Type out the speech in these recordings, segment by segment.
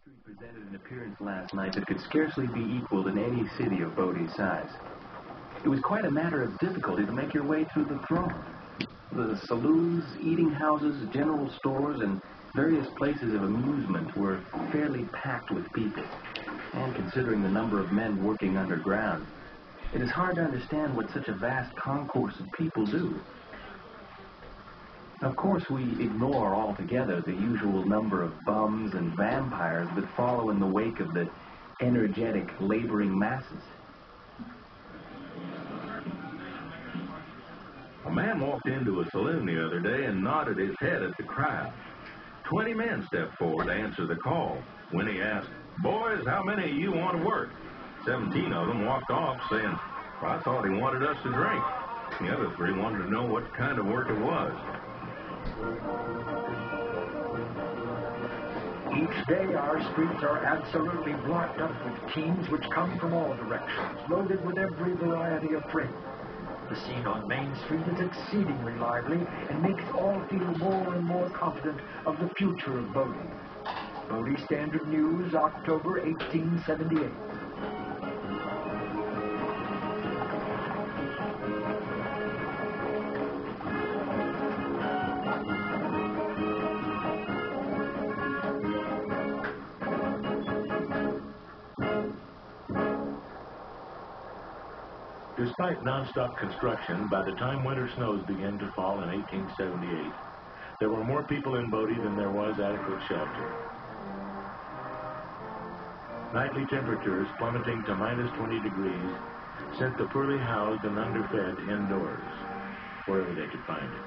street presented an appearance last night that could scarcely be equaled in any city of Bodie's size. It was quite a matter of difficulty to make your way through the throng. The saloons, eating houses, general stores, and various places of amusement were fairly packed with people. And considering the number of men working underground, it is hard to understand what such a vast concourse of people do. Of course, we ignore altogether the usual number of bums and vampires that follow in the wake of the energetic, laboring masses. A man walked into a saloon the other day and nodded his head at the crowd. 20 men stepped forward to answer the call. When he asked, "Boys, how many of you want to work?" 17 of them walked off saying, "I thought he wanted us to drink." The other 3 wanted to know what kind of work it was. Each day our streets are absolutely blocked up with teams which come from all directions, loaded with every variety of freight. The scene on Main Street is exceedingly lively and makes all feel more and more confident of the future of Bodie. Bodie Standard News, October 1878. Despite non-stop construction, by the time winter snows began to fall in 1878, there were more people in Bodie than there was adequate shelter. Nightly temperatures plummeting to minus 20 degrees sent the poorly housed and underfed indoors, wherever they could find it.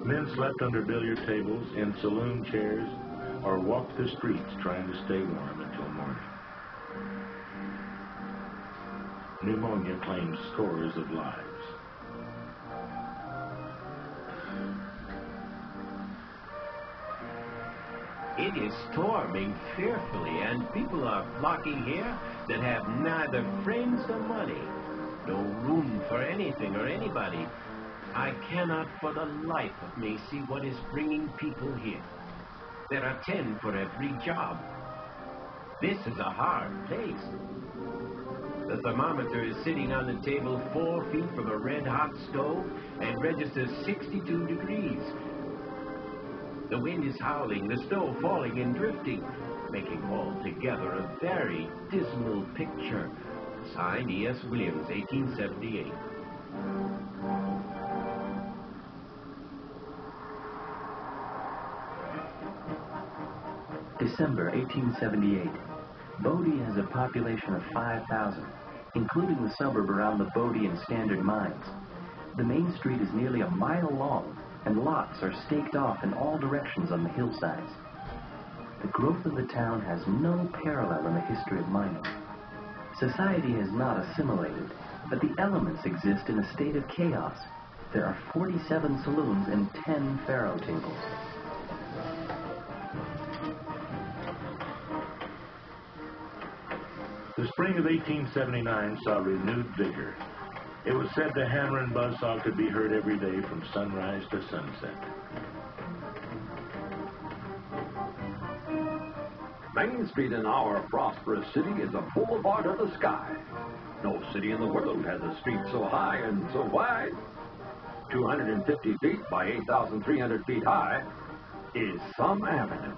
Men slept under billiard tables, in saloon chairs, or walked the streets trying to stay warm until morning. Pneumonia claimed scores of lives. It is storming fearfully, and people are flocking here that have neither friends nor money. No room for anything or anybody. I cannot for the life of me see what is bringing people here. There are 10 for every job. This is a hard place. The thermometer is sitting on the table 4 feet from a red-hot stove and registers 62 degrees. The wind is howling, the snow falling and drifting, making altogether a very dismal picture. Signed E.S. Williams, 1878. December 1878. Bodie has a population of 5,000, including the suburb around the Bodie and Standard mines. The main street is nearly a mile long, and lots are staked off in all directions on the hillsides. The growth of the town has no parallel in the history of mining. Society has not assimilated, but the elements exist in a state of chaos. There are 47 saloons and 10 faro tables. The spring of 1879 saw renewed vigor. It was said the hammer and buzzsaw could be heard every day from sunrise to sunset. Main Street in our prosperous city is a boulevard of the sky. No city in the world has a street so high and so wide. 250 feet by 8,300 feet high is some avenue.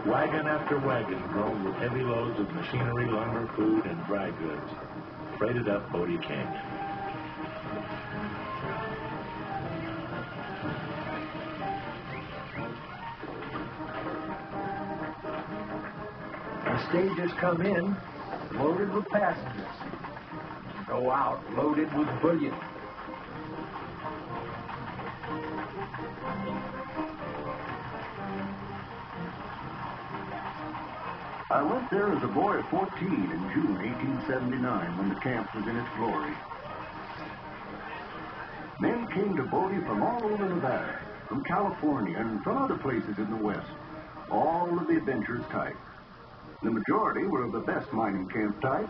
Wagon after wagon drove with heavy loads of machinery, lumber, food, and dry goods, freighted up Bodie Canyon. The stages come in loaded with passengers, go out loaded with bullion. I went there as a boy of 14 in June 1879 when the camp was in its glory. Men came to Bodie from all over Nevada, from California, and from other places in the West, all of the adventurous type. The majority were of the best mining camp type,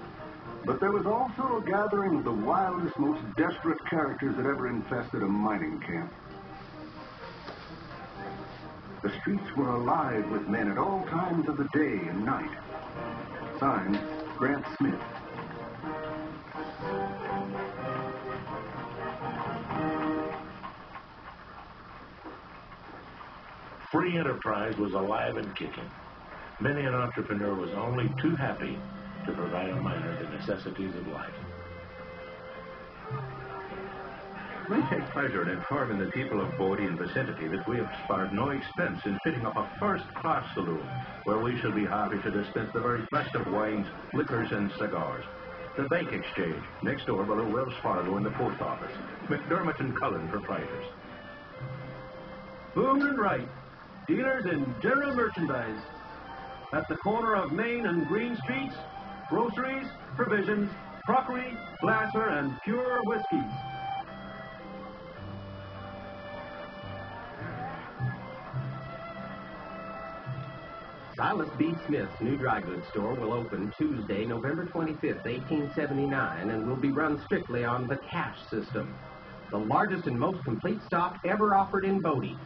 But there was also a gathering of the wildest, most desperate characters that ever infested a mining camp. The streets were alive with men at all times of the day and night. Signed, Grant Smith. Free enterprise was alive and kicking. Many an entrepreneur was only too happy to provide a miner the necessities of life. We take pleasure in informing the people of Bodie and vicinity that we have spared no expense in fitting up a first-class saloon where we shall be happy to dispense the very best of wines, liquors, and cigars. The Bank Exchange, next door below Wells Fargo in the post office. McDermott and Cullen, proprietors. Boone and Wright, dealers in general merchandise. At the corner of Main and Green Streets, groceries, provisions, crockery, glassware, and pure whiskey. Silas B. Smith's new dry goods store will open Tuesday, November 25th, 1879, and will be run strictly on the cash system. The largest and most complete stock ever offered in Bodie.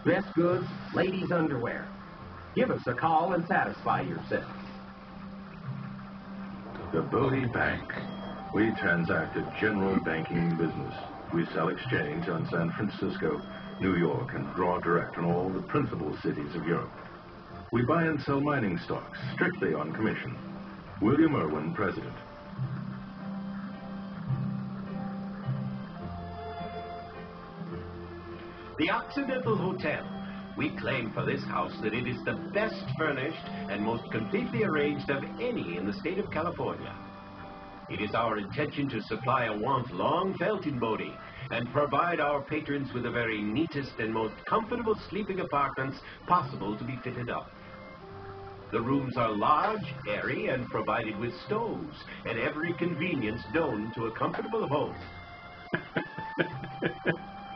Dress goods, ladies' underwear. Give us a call and satisfy yourself. The Bodie Bank. We transact a general banking business. We sell exchange on San Francisco, New York, and draw direct on all the principal cities of Europe. We buy and sell mining stocks, strictly on commission. William Irwin, President. The Occidental Hotel. We claim for this house that it is the best furnished and most completely arranged of any in the state of California. It is our intention to supply a want long felt in Bodie and provide our patrons with the very neatest and most comfortable sleeping apartments possible to be fitted up. The rooms are large, airy, and provided with stoves and every convenience known to a comfortable home.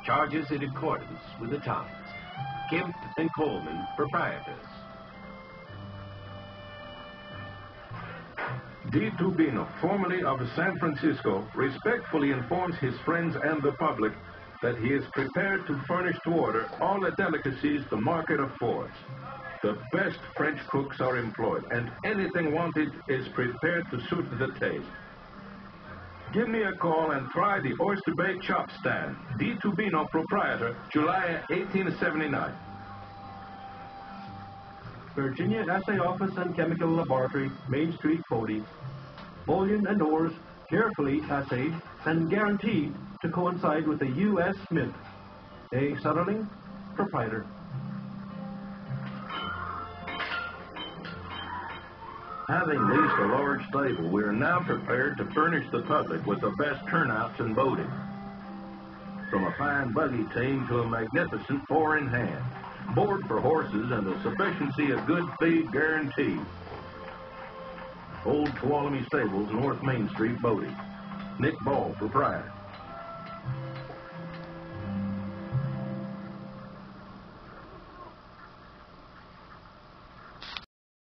Charges in accordance with the times. Kemp and Coleman, proprietors. D. Tubino, formerly of San Francisco, respectfully informs his friends and the public that he is prepared to furnish to order all the delicacies the market affords. The best French cooks are employed, and anything wanted is prepared to suit the taste. Give me a call and try the oyster bake chop stand. D. Tubino, proprietor, July 1879. Virginia Assay Office and Chemical Laboratory, Main Street, Bodie. Bullion and ores carefully assayed and guaranteed to coincide with the U.S. Smith. A. Sutherland, proprietor. Having leased a large stable, we are now prepared to furnish the public with the best turnouts in Bodie. From a fine buggy team to a magnificent four-in-hand, board for horses, and the sufficiency of good feed guaranteed. Old Tuolumne Stables, North Main Street, Bodie. Nick Ball, proprietor.